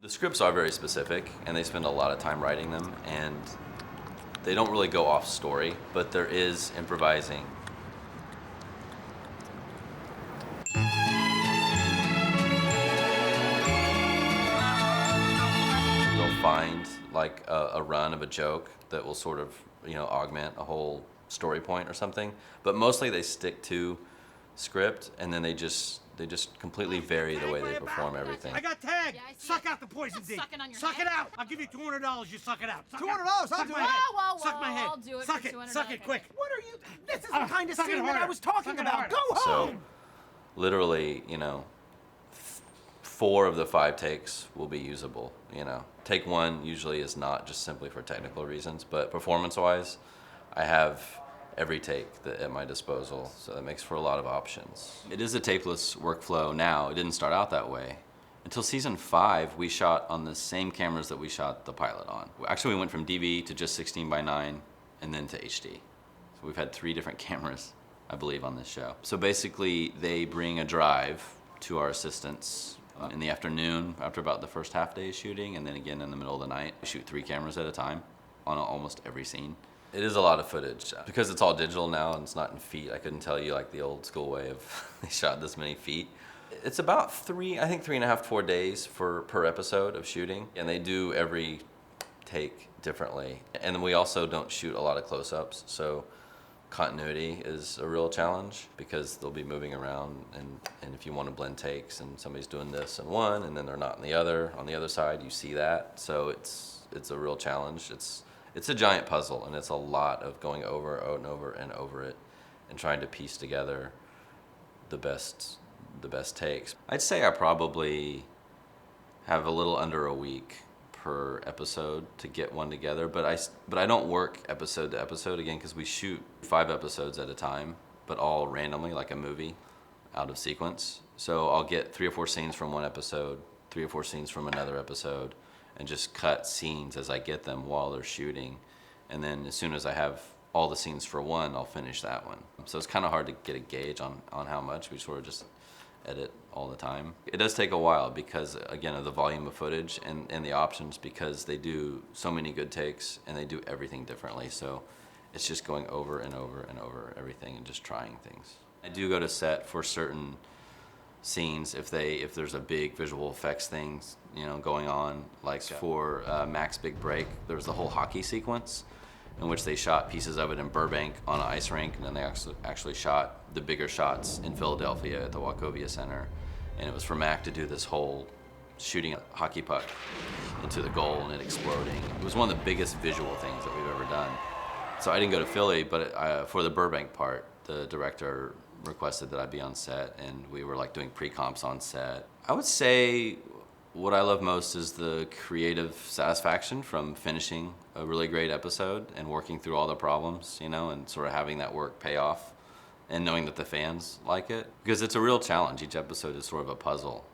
The scripts are very specific, and they spend a lot of time writing them, and they don't really go off story, but there is improvising. They'll find like a run of a joke that will sort of, augment a whole story point or something, but mostly they stick to script, and then they just completely vary the way they perform everything. I got tagged. Yeah, I see Suck it. out the poison Not D. sucking on your Suck head. it out. I'll give you $200. You suck it out. Suck $200, I'll I'll do do it. it. Whoa, Suck my head. I'll do it Suck for it. $200. Suck it quick. What are you? This is the kind of suck it scene that I harder. was talking Suck it about. harder. Go So, home. literally, 4 of the 5 takes will be usable. Take 1 usually is not just simply for technical reasons, but performance-wise, I have every take at my disposal, so that makes for a lot of options. It is a tapeless workflow now. It didn't start out that way. Until season 5, we shot on the same cameras that we shot the pilot on. Actually, we went from DV to just 16:9 and then to HD. So we've had 3 different cameras, I believe, on this show. So basically, they bring a drive to our assistants in the afternoon after about the first half day of shooting, and then again in the middle of the night. We shoot 3 cameras at a time on almost every scene. It is a lot of footage. Because it's all digital now and it's not in feet, I couldn't tell you like the old school way of they shot this many feet. It's about 3.5 to 4 days per episode of shooting, and they do every take differently. And then we also don't shoot a lot of close-ups, so continuity is a real challenge because they'll be moving around, and if you want to blend takes and somebody's doing this in one and then they're not in the other, on the other side, you see that. So it's a real challenge. It's a giant puzzle, and it's a lot of going over and over and over it and trying to piece together the best takes. I'd say I probably have a little under a week per episode to get one together, but I don't work episode to episode again because we shoot 5 episodes at a time, but all randomly like a movie out of sequence. So I'll get 3 or 4 scenes from one episode, 3 or 4 scenes from another episode, and just cut scenes as I get them while they're shooting. And then as soon as I have all the scenes for one, I'll finish that one. So it's kind of hard to get a gauge on how much. We sort of just edit all the time. It does take a while because, again, of the volume of footage and the options, because they do so many good takes and they do everything differently. So it's just going over and over and over everything and just trying things. I do go to set for certain scenes if there's a big visual effects things going on, like for Mac's Big Break. There was the whole hockey sequence in which they shot pieces of it in Burbank on an ice rink, and then they actually shot the bigger shots in Philadelphia at the Wachovia Center. And it was for Mac to do this whole shooting a hockey puck into the goal and it exploding. It was one of the biggest visual things that we've ever done. So I didn't go to Philly, but for the Burbank part, the director requested that I be on set, and we were like doing pre-comps on set. I would say what I love most is the creative satisfaction from finishing a really great episode and working through all the problems, and sort of having that work pay off and knowing that the fans like it. Because it's a real challenge. Each episode is sort of a puzzle.